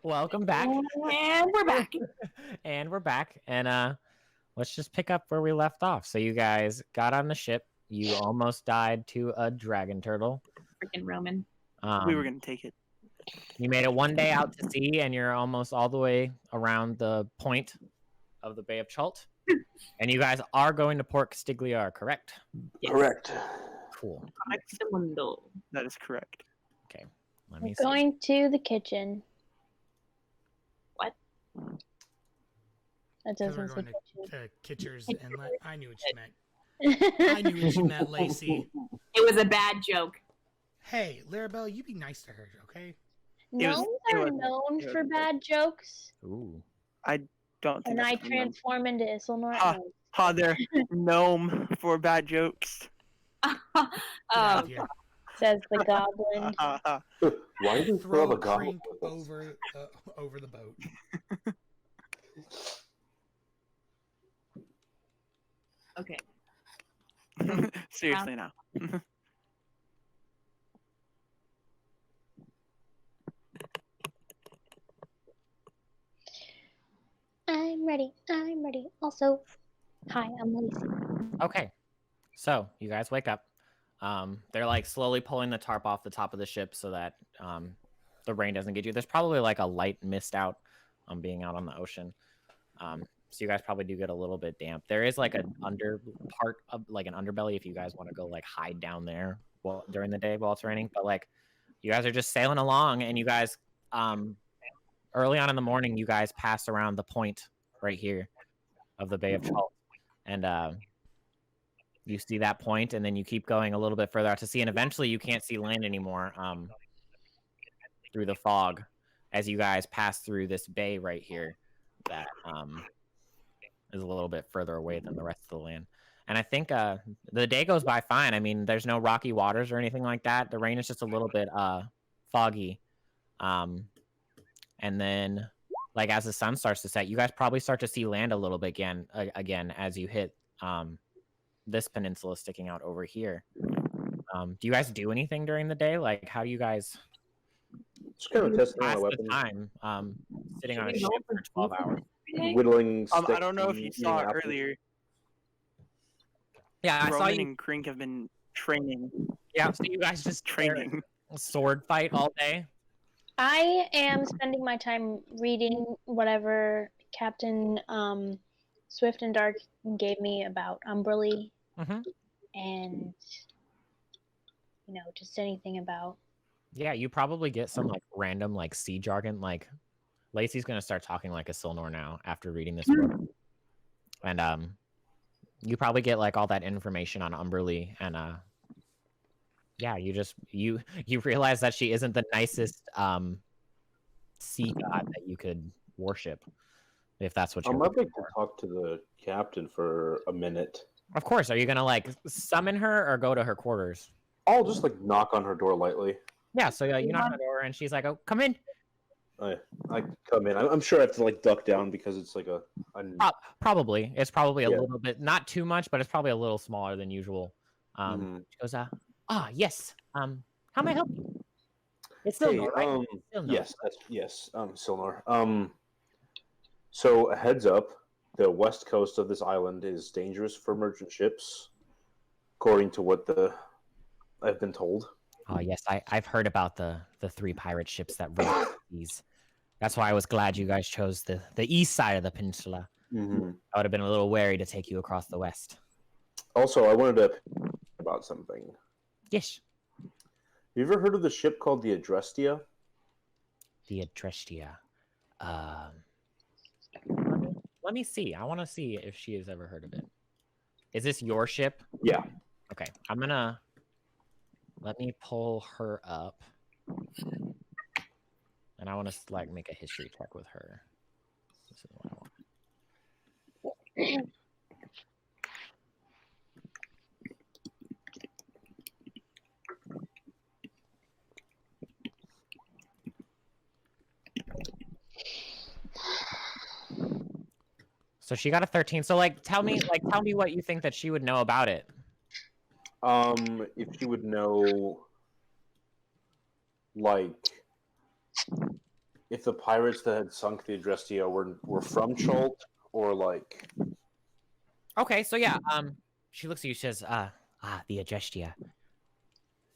Welcome back. And we're back. And we're back. And let's just pick up where we left off. So you guys got on the ship. You almost died to a dragon turtle. Freaking Roman. We were going to take it. You made it one day out to sea, and you're almost all the way around the point of the Bay of Chult. And you guys are going to Port Castigliar, correct? Yes. Correct. Cool. That is correct. Okay. Let We're me see. going to the kitchen. What? That Because we're doesn't going say to kitchen. Kitcher's Inlet. I knew what you meant. I knew what you meant, Lacey. It was a bad joke. Hey, Larabelle, you be nice to her, okay? Gnomes are known for bad jokes, Ooh. I don't think and I that's transform into Isilnor. Ha, there. Gnome for bad jokes. Good idea. Says the goblin. Why do you throw Throw a goblin? Crink over the boat. Okay. Seriously now. I'm ready. I'm ready. Also, hi, I'm Lacey. Okay. So you guys wake up. They're like slowly pulling the tarp off the top of the ship so that the rain doesn't get you. There's probably like a light mist out being out on the ocean. So you guys probably do get a little bit damp. There is like an under part of like an underbelly if you guys want to go like hide down there during the day while it's raining. But like you guys are just sailing along, and you guys early on in the morning you guys pass around the point right here of the Bay of Chult, and you see that point, and then you keep going a little bit further out to sea, and eventually you can't see land anymore through the fog as you guys pass through this bay right here that is a little bit further away than the rest of the land. And I think the day goes by fine. I mean, there's no rocky waters or anything like that. The rain is just a little bit foggy. And then, like, as the sun starts to set, you guys probably start to see land a little bit again as you hit this peninsula sticking out over here. Do you guys do anything during the day? Like, how do you guys Just kind of testing pass my the weapons. time sitting on a ship for 12 hours? Whittling I sticks don't know if and you eating saw apples. earlier. Yeah, I saw Roman you. and Krink have been training. Yeah, so you guys just Training. sword fight all day. I am spending my time reading whatever Captain Swift and Dark gave me about Umberly, and just anything about. Yeah, you probably get some like random like sea jargon. Like Lacey's gonna start talking like a Silnor now after reading this book, and you probably get like all that information on Umberly, and yeah, you realize that she isn't the nicest sea god that you could worship, if that's what you're I'm looking like to for. talk to the captain for a minute. Of course, are you gonna like summon her or go to her quarters? I'll just like knock on her door lightly. Yeah, so you knock on the door and she's like, "Oh, come in." I come in. I'm sure I have to like duck down because it's like a Probably. It's probably a Yeah. little bit, not too much, but it's probably a little smaller than usual. She goes, yes. How may I help you? It's still Hey, right? Silnor. yes, Silnor. So a heads up, the west coast of this island is dangerous for merchant ships, according to what I've been told. Oh yes, I've heard about the 3 pirate ships that rode these. That's why I was glad you guys chose the east side of the peninsula. I would have been a little wary to take you across the west. Also, I wanted to about something. Yes. You ever heard of the ship called the Adrestia? The Adrestia. Let me see. I want to see if she has ever heard of it. Is this your ship? Yeah. Okay. Let me pull her up. And I want to like make a history check with her. This is what I want. So she got a 13. So tell me what you think that she would know about it. If she would know, like, if the pirates that had sunk the Adrestia were from Chult or like. Okay, so yeah, she looks at you. She says, the Adrestia.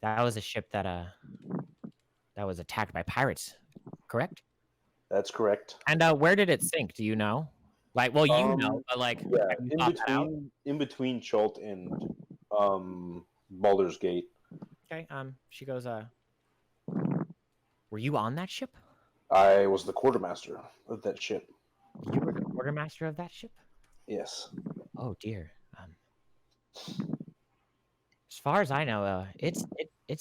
That was a ship that was attacked by pirates, correct? That's correct. And where did it sink? Do you know? Like, well, you know, but like, Yeah, have you thought that out? in between Chult and Baldur's Gate. Okay. She goes, were you on that ship? I was the quartermaster of that ship. You were the quartermaster of that ship? Yes. Oh dear. As far as I know, it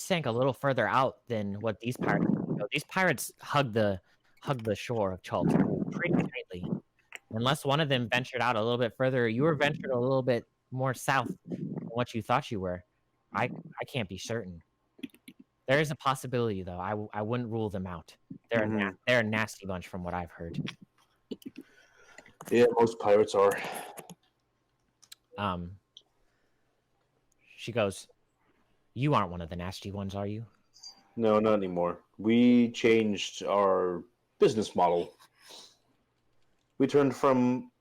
sank a little further out than what these pirates. These pirates hug the shore of Chult pretty tightly. Unless one of them ventured out a little bit further, you were ventured a little bit more south than what you thought you were. I can't be certain. There is a possibility, though. I wouldn't rule them out. They're a nasty bunch, from what I've heard. Yeah, most pirates are. She goes, "You aren't one of the nasty ones, are you?" No, not anymore. We changed our business model. We turned from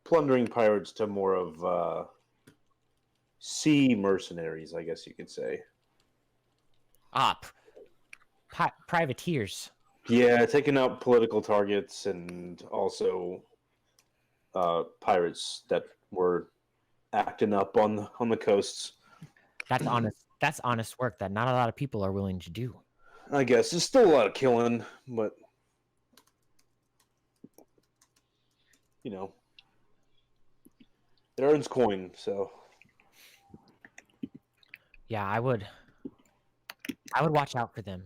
plundering pirates to more of sea mercenaries, I guess you could say. Privateers. Yeah, taking out political targets and also pirates that were acting up on the coasts. That's honest. That's honest work that not a lot of people are willing to do. I guess there's still a lot of killing, but you know, it earns coin. So Yeah, I would watch out for them.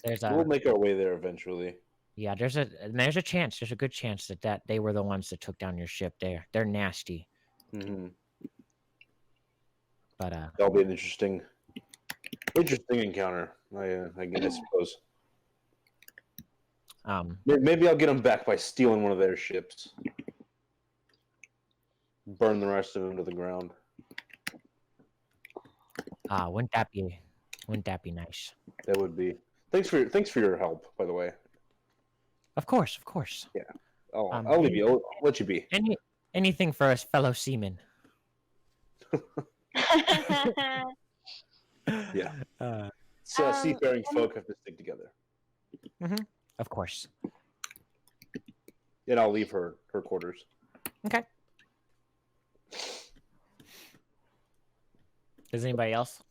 we'll make our way there eventually. Yeah, there's a good chance that they were the ones that took down your ship. They're nasty. Mm-hmm. But That'll be an interesting encounter. I guess, I suppose. Maybe I'll get them back by stealing one of their ships. Burn the rest of them to the ground. wouldn't that be nice? That would be. Thanks for your help, by the way. Of course. Yeah. I'll leave you. I'll let you be. Anything for us fellow seamen. Yeah. Seafaring folk have to stick together. Mm-hmm. Of course. And I'll leave her quarters. Okay. Is anybody else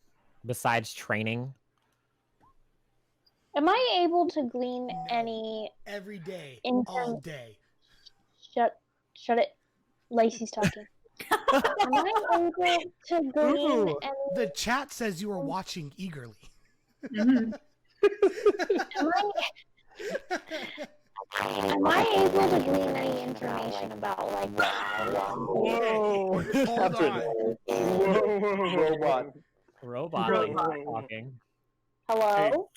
besides training? Am I able to glean No. any? Every day, In all term- day. Shut it. Lacey's talking. Am I able to glean Ooh. any? The chat says you are watching eagerly. Mhm. Am I able to glean any information about like? Whoa! Hold on. Robot. Robot talking. Hello.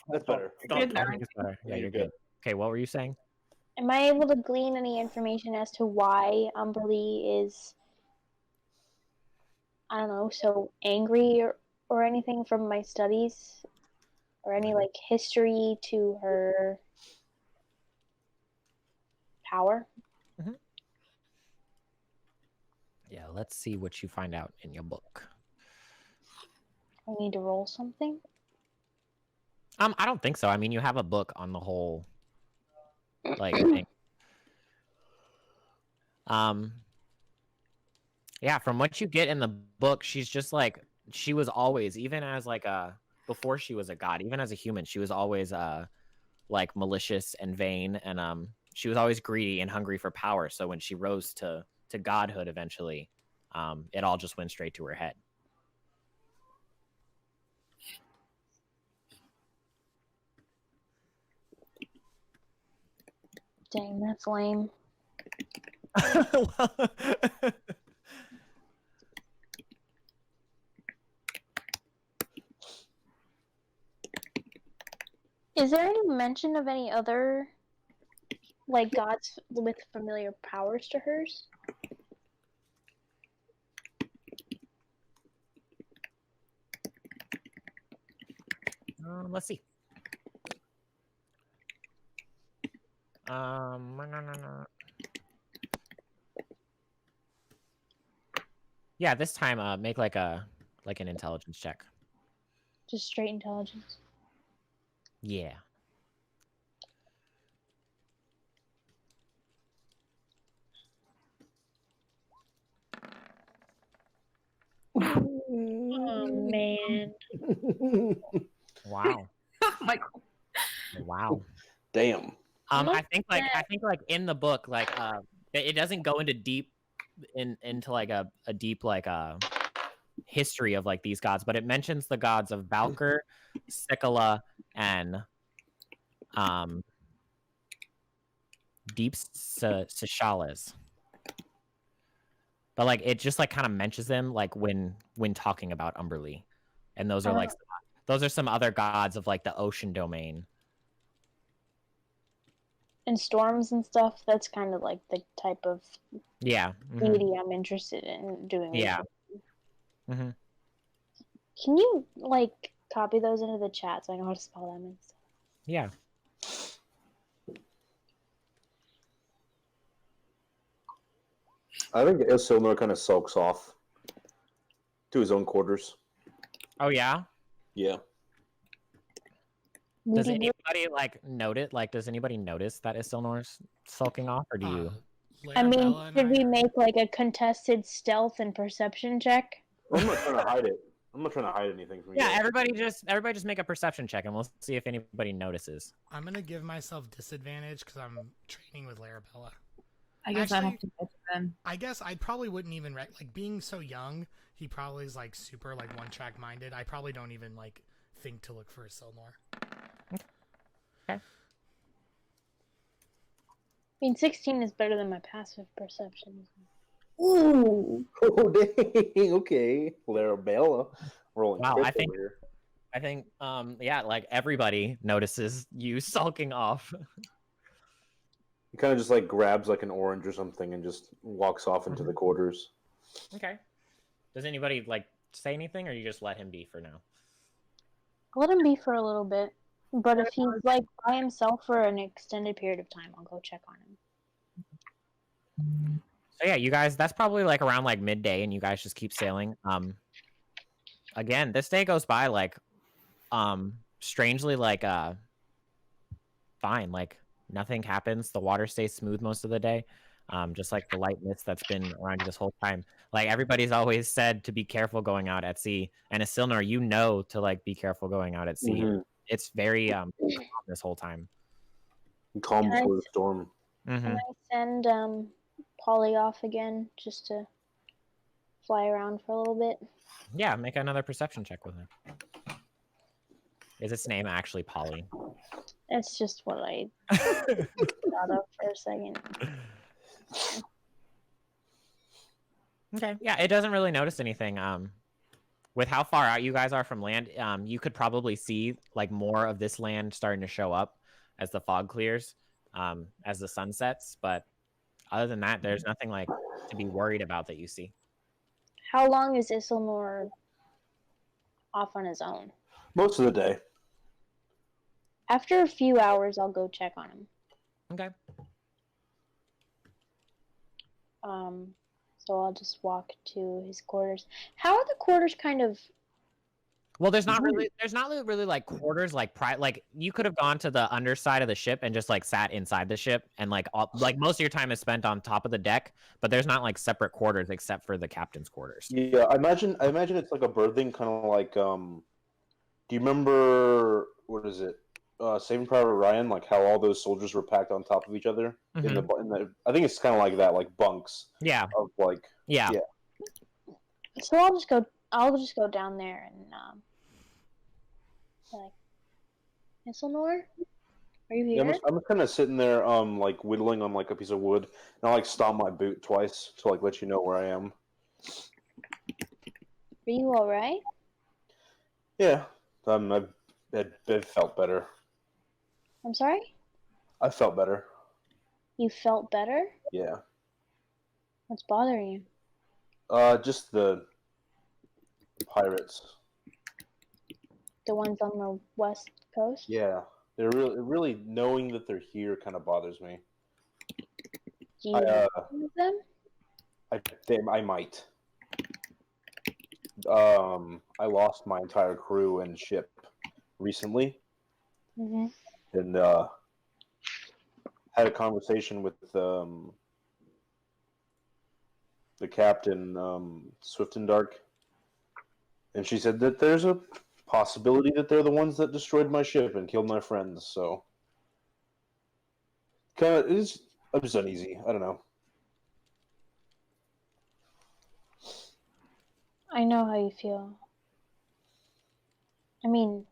That's better. Good I now. think it's better. Yeah, you're good. Okay, what were you saying? Am I able to glean any information as to why Umberly is, I don't know, so angry or anything from my studies? Or any like history to her power? Yeah, let's see what you find out in your book. I need to roll something. I don't think so. I mean, you have a book on the whole like thing. Yeah, from what you get in the book, she's just like she was always, even as like before she was a god, even as a human, she was always like malicious and vain, and she was always greedy and hungry for power. So when she rose to godhood eventually, it all just went straight to her head. Dang, that's lame. Is there any mention of any other like gods with familiar powers to hers? Let's see. Yeah, this time make like an intelligence check. Just straight intelligence. Yeah. Oh man. Wow. Oh my God. Wow. Damn. I think like in the book, like it doesn't go into into like a deep like history of like these gods, but it mentions the gods of Valkyr, Sicula, and Deep Sishalas. But like it just like kind of mentions them like when talking about Umberlee, and those are like those are some other gods of like the ocean domain. And storms and stuff, that's kind of like the type of Yeah. deity I'm interested in doing. Yeah. Research. Can you like copy those into the chat so I know how to spell them and stuff? Yeah. I think Isildur kind of sulks off to his own quarters. Oh yeah. Yeah. Does anybody like notice? Like, does anybody notice that Isildur's sulking off, or do you? I mean, should we make like a contested stealth and perception check? I'm not trying to hide it. I'm not trying to hide anything from you. Yeah, everybody just make a perception check, and we'll see if anybody notices. I'm gonna give myself disadvantage because I'm training with Larabella. I guess I have to go then. I guess I probably wouldn't even like being so young. He probably is like super like one track minded. I probably don't even like think to look for a Soulmonger. Okay. I mean, 16 is better than my passive perception. Ooh. Oh dang. Okay. Larabella. Rolling. Wow, I think yeah, like everybody notices you sulking off. He kind of just like grabs like an orange or something and just walks off into the quarters. Okay. Does anybody like say anything, or you just let him be for now? I'll let him be for a little bit. But if he's like by himself for an extended period of time, I'll go check on him. So yeah, you guys, that's probably like around like midday, and you guys just keep sailing. Again, this day goes by like strangely like fine, like nothing happens. The water stays smooth most of the day. Just like the light mist that's been around you this whole time. Like everybody's always said to be careful going out at sea, and Isildur, you know to like be careful going out at sea. Mm-hmm. It's very calm this whole time. Calm before the storm. Can I send Polly off again just to fly around for a little bit? Yeah, make another perception check with him. Is its name actually Polly? That's just what I thought of for a second. Okay. Yeah, it doesn't really notice anything. With how far out you guys are from land, you could probably see like more of this land starting to show up as the fog clears, as the sun sets. But other than that, there's nothing like to be worried about that you see. How long is Isildur off on his own? Most of the day. After a few hours, I'll go check on him. Okay. So I'll just walk to his quarters. How are the quarters kind of? Well, there's not really like quarters like like you could have gone to the underside of the ship and just like sat inside the ship, and like most of your time is spent on top of the deck, but there's not like separate quarters except for the captain's quarters. Yeah, I imagine it's like a berthing, kind of like do you remember what is it? Saving Private Ryan, like how all those soldiers were packed on top of each other in the I think it's kind of like that, like bunks. Yeah. Of like yeah. So I'll just go down there and like, Isildur, are you here? Yeah, I'm just kind of sitting there, like whittling on like a piece of wood, and I like stomp my boot twice to like let you know where I am. Are you all right? Yeah, I've felt better. I'm sorry? I felt better. You felt better? Yeah. What's bothering you? Just the pirates. The ones on the west coast? Yeah, They're really knowing that they're here kind of bothers me. Do you know them? I might. I lost my entire crew and ship recently, and had a conversation with the captain, Swift and Dark, and she said that there's a possibility that they're the ones that destroyed my ship and killed my friends. So, I'm just uneasy. I don't know. I know how you feel. I mean,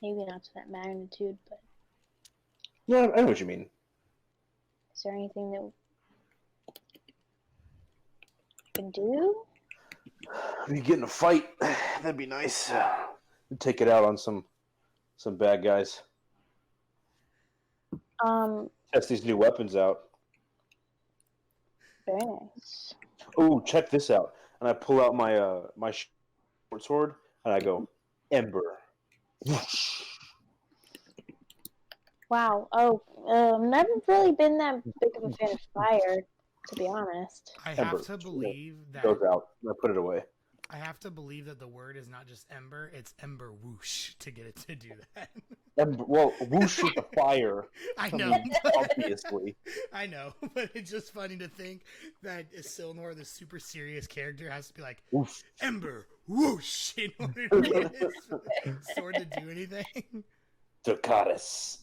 maybe not to that magnitude, but Yeah, I know what you mean. is there anything that I can do? If you get in a fight, that'd be nice. Take it out on some bad guys. Test these new weapons out. Very nice. Oh, check this out! And I pull out my my short sword, and I go, Ember. Wow. Oh, never really been that big of a fan of fire, to be honest. I Ember. have to believe that Goes out. And I put it away. I have to believe that the word is not just ember; it's ember whoosh to get it to do that. Ember. Well, whoosh with the fire. I know, Obviously. I know, but it's just funny to think that Silnor, the super serious character, has to be like Oof. ember whoosh in order to get his sword to do anything. Ducatus.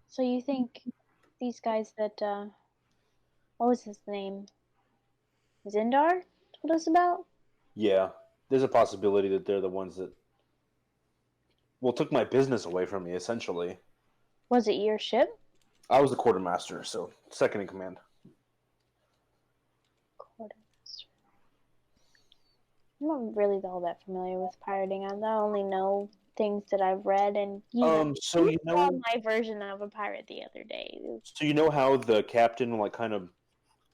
So you think these guys that, what was his name? Zindar told us about? Yeah, there's a possibility that they're the ones that, well, took my business away from me, essentially. Was it your ship? I was the quartermaster, so second in command. Quartermaster. I'm not really all that familiar with pirating. I only know things that I've read, and So you saw know, my version of a pirate the other day. so you know how the captain like kind of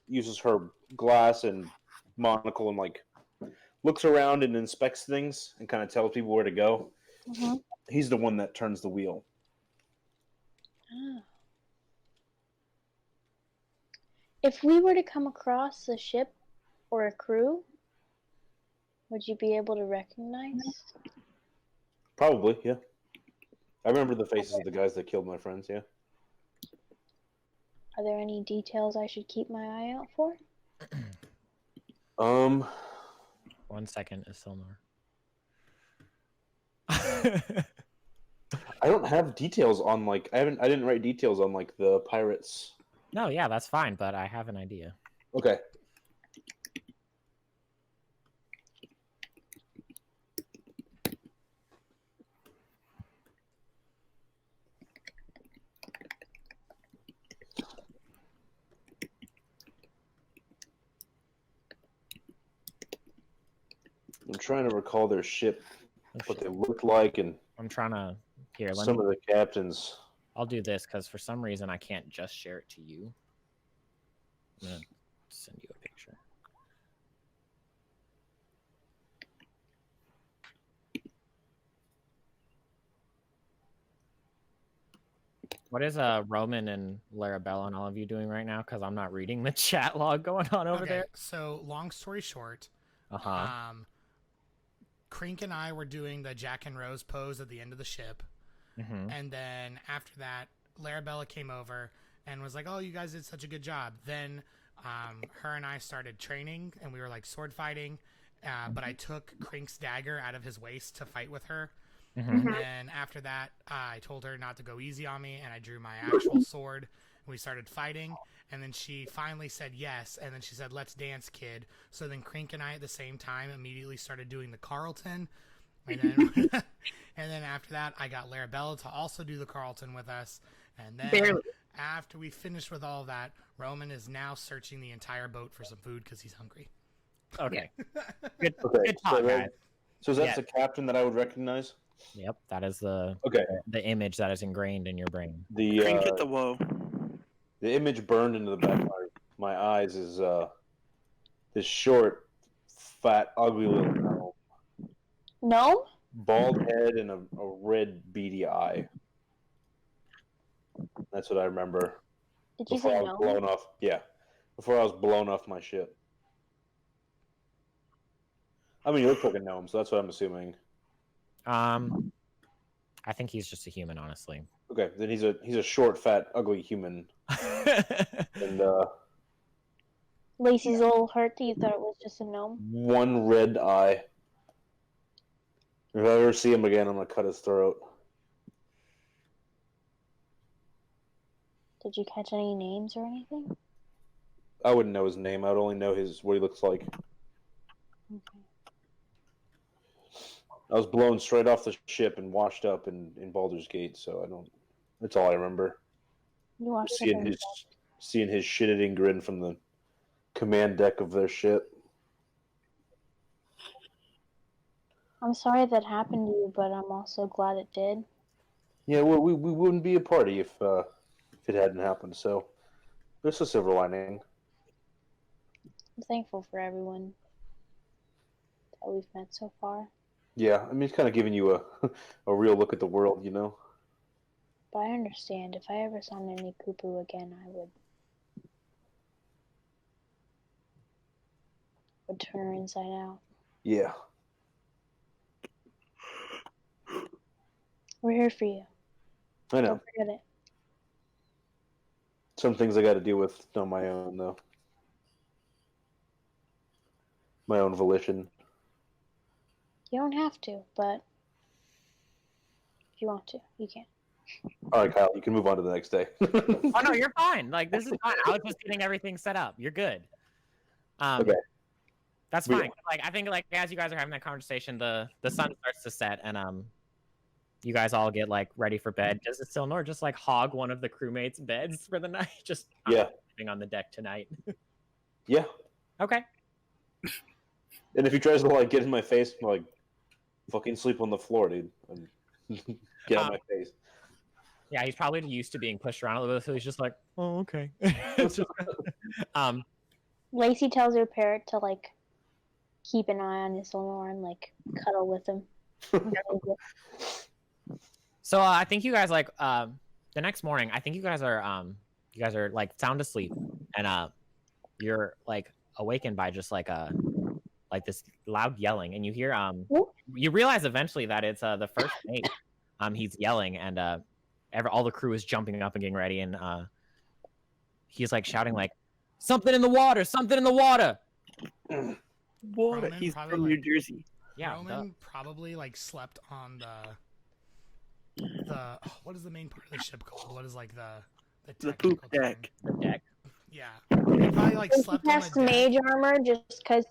uses her glass and monocle and like looks around and inspects things and kind of tells people where to go. Mm-hmm. He's the one that turns the wheel. Oh. If we were to come across a ship or a crew, would you be able to recognize? Probably, yeah. I remember the faces of the guys that killed my friends. Yeah. Are there any details I should keep my eye out for? 1 second is Silnor. I don't have details on like I didn't write details on like the pirates. No, yeah, that's fine, but I have an idea. Okay. I'm trying to recall their ship, what they looked like, and I'm trying to let some of the captains. I'll do this because for some reason I can't just share it to you. I'm gonna send you a picture. What is Roman and Larabella and all of you doing right now? Because I'm not reading the chat log going on over there. So long story short, Crink and I were doing the Jack and Rose pose at the end of the ship. Mm-hmm. And then after that, Larabella came over and was like, oh, you guys did such a good job. Then her and I started training, and we were like sword fighting. But I took Crink's dagger out of his waist to fight with her. Mm-hmm. And after that, I told her not to go easy on me, and I drew my actual sword. And we started fighting, and then she finally said yes, and then she said, let's dance, kid. So then Crink and I at the same time immediately started doing the Carlton. And then, and then after that, I got Larabella to also do the Carlton with us. And then after we finished with all of that, Roman is now searching the entire boat for some food because he's hungry. Okay. Good talk, guys. So that's the captain that I would recognize? Yep, that is the image that is ingrained in your brain. Crink at the woe. The image burned into the back of my eyes is this short, fat, ugly little gnome. No? Bald head and a red beady eye. That's what I remember. Did you Before say I was no? blown off. Yeah. Before I was blown off my ship. I mean, he looks like a gnome, so that's what I'm assuming. I think he's just a human, honestly. Okay, then he's a short, fat, ugly human. And Lacey's a little hurt that you thought it was just a gnome. one red eye. If I ever see him again, I'm gonna cut his throat. Did you catch any names or anything? I wouldn't know his name. I would only know what he looks like. Okay. I was blown straight off the ship and washed up in Baldur's Gate, so I don't. That's all I remember. You watched Seeing his shit-eating grin from the command deck of their ship. I'm sorry that happened to you, but I'm also glad it did. Yeah, well, we wouldn't be a party if it hadn't happened. So there's a silver lining. I'm thankful for everyone that we've met so far. Yeah, I mean, it's kind of giving you a real look at the world, you know. But I understand. If I ever saw Nini Kupu again, I would turn her inside out. Yeah. We're here for you. I know. Don't forget it. Some things I got to deal with on my own, though. My own volition. You don't have to, but if you want to, you can. All right, Kyle, you can move on to the next day. Oh no, you're fine. Like this is fine. I was just getting everything set up. You're good. Okay. That's fine. Like I think like as you guys are having that conversation, the sun starts to set and you guys all get like ready for bed. Does it still just like hog one of the crewmates' beds for the night? Just Yeah. Living on the deck tonight. Yeah. Okay. And if he tries to like get in my face, I'm like, fucking sleep on the floor, dude. Get out of my face. Yeah, he's probably used to being pushed around a little bit, so he's just like, oh, okay. It's just, Lacey tells her parrot to like keep an eye on his Soulmonger and like cuddle with him. So I think you guys like the next morning. I think you guys are like sound asleep, and you're like awakened by just like this loud yelling, and you hear you realize eventually that it's the first mate. He's yelling, and all the crew is jumping up and getting ready, and he's like shouting like, "Something in the water! Something in the water!" Water. Roman He's probably, from New Jersey. Yeah, Roman probably like slept on the what is the main part of the ship called? What is like the poop technical term? deck. the deck. Yeah, he probably like slept on Cast the deck. mage armor just because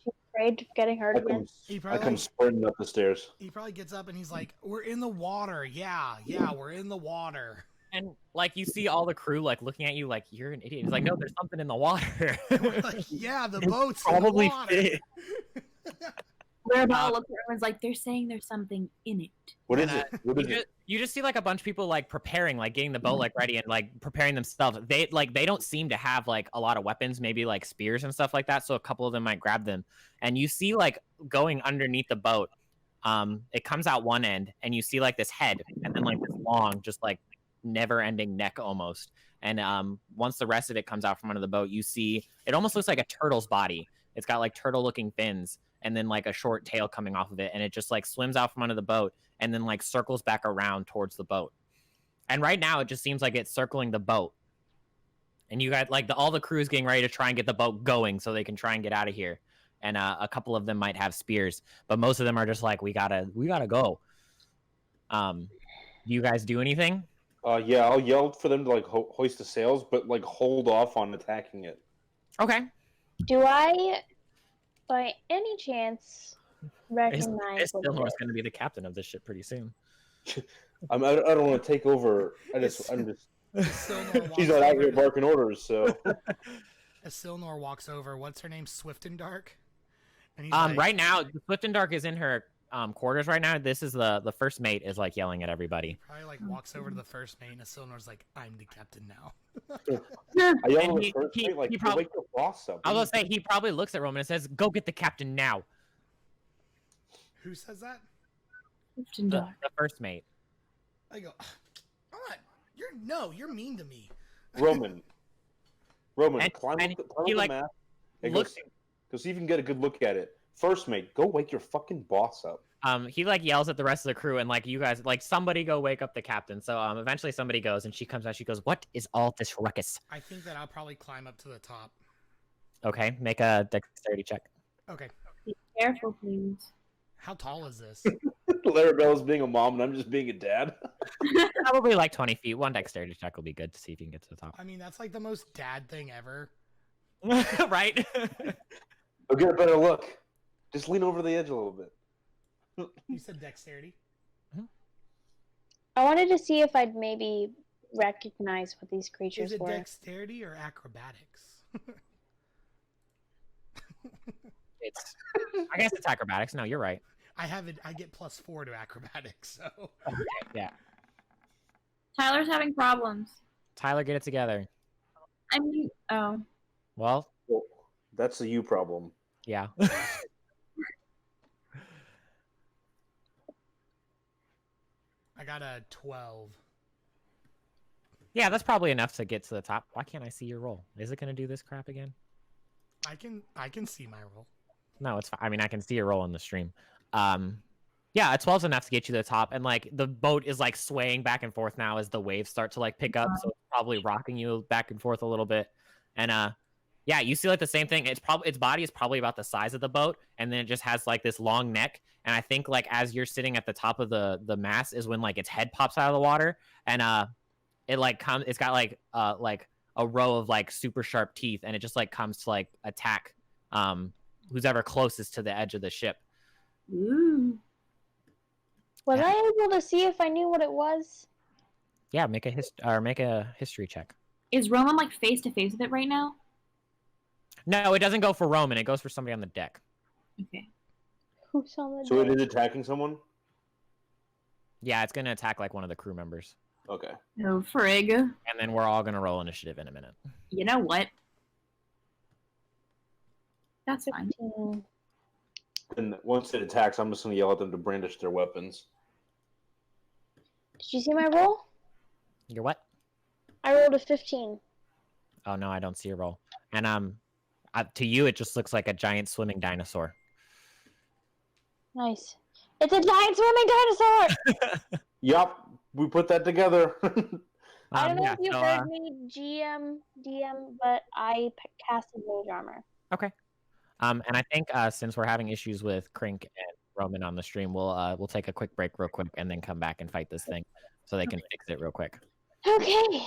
she's afraid of getting hurt again. I come sprinting up the stairs. He probably gets up and he's like, "We're in the water. Yeah, we're in the water." And like you see all the crew like looking at you like you're an idiot. He's like, no, there's something in the water. We're like, yeah, the boat's Probably in the water. fit. We're about to look at everyone's like, they're saying there's something in it. What is it? What is it? You just see like a bunch of people like preparing, like getting the boat like ready and like preparing themselves. They don't seem to have like a lot of weapons, maybe like spears and stuff like that. So a couple of them might grab them. And you see like going underneath the boat, it comes out one end and you see like this head and then like this long, just like never-ending neck almost. And once the rest of it comes out from under the boat, you see it almost looks like a turtle's body. It's got like turtle-looking fins and then like a short tail coming off of it, and it just like swims out from under the boat and then like circles back around towards the boat. And right now it just seems like it's circling the boat. And you got like all the crew is getting ready to try and get the boat going so they can try and get out of here. And a couple of them might have spears, but most of them are just like, we gotta go. Do you guys do anything? Yeah, I'll yell for them to like hoist the sails, but like hold off on attacking it. Okay. Do I, by any chance, recognize? Stillmore's going to be the captain of this ship pretty soon. I don't want to take over. I'm just. He's not out here barking orders, so. As Silnor walks over, what's her name? Swift and Dark. And he's right now, Swift and Dark is in her quarters right now. This is the first mate is like yelling at everybody. Probably like walks over to the first mate, and Silnor's like, "I'm the captain now." I yell at the first mate, like, wake the boss up. I was gonna say he probably looks at Roman and says, "Go get the captain now." Who says that? The first mate. I go, I'm not You're mean to me. Roman, And- climb and up the, he, like, map and looks- go see if you can get a good look at it. First, mate, go wake your fucking boss up. He like yells at the rest of the crew, and like you guys, like somebody go wake up the captain. So eventually somebody goes, and she comes out. She goes, "What is all this ruckus?" I think that I'll probably climb up to the top. Okay, make a dexterity check. Okay. Be careful, please. How tall is this? Larabella's being a mom, and I'm just being a dad. Probably like 20 feet. One dexterity check will be good to see if you can get to the top. I mean, that's like the most dad thing ever. Right? Go get a better look. Just lean over the edge a little bit. You said dexterity? I wanted to see if I'd maybe recognize what these creatures Is it were. dexterity or acrobatics? It's, I guess it's acrobatics. No, you're right. I get +4 to acrobatics, so. Yeah. Tyler's having problems. Tyler, get it together. I mean, oh. Well, Well, that's a you problem. yeah. I got a 12. Yeah, that's probably enough to get to the top. Why can't I see your roll? Is it going to do this crap again? I can see my roll. No, it's fine. I mean, I can see your roll in the stream. Yeah, a 12's enough to get you to the top, and like the boat is like swaying back and forth now as the waves start to like pick up, so it's probably rocking you back and forth a little bit. And yeah, you see like the same thing. Its body is probably about the size of the boat, and then it just has like this long neck. And I think like as you're sitting at the top of the mast is when like its head pops out of the water, and it like comes. It's got like a row of like super sharp teeth, and it just like comes to like attack who's ever closest to the edge of the ship. Ooh. Was Yeah. I able to see if I knew what it was? Yeah, make a history check. Is Roman like face to face with it right now? No, it doesn't go for Roman. It goes for somebody on the deck. Okay. Who's on the So it deck? is attacking someone? Yeah, it's gonna attack like one of the crew members, Okay. Oh, frig. and then we're all gonna roll initiative in a minute. You know what? That's fine. 15. And once it attacks, I'm just going to yell at them to brandish their weapons. Did you see my roll? You're what? I rolled a 15. Oh no, I don't see a roll. And to you, it just looks like a giant swimming dinosaur. Nice. It's a giant swimming dinosaur! Yup, we put that together. I don't know Yeah, if you so, heard me, DM, but I casted mage armor. okay. And I think since we're having issues with Krink and Roman on the stream, we'll take a quick break real quick and then come back and fight this thing so they can fix it real quick. Okay.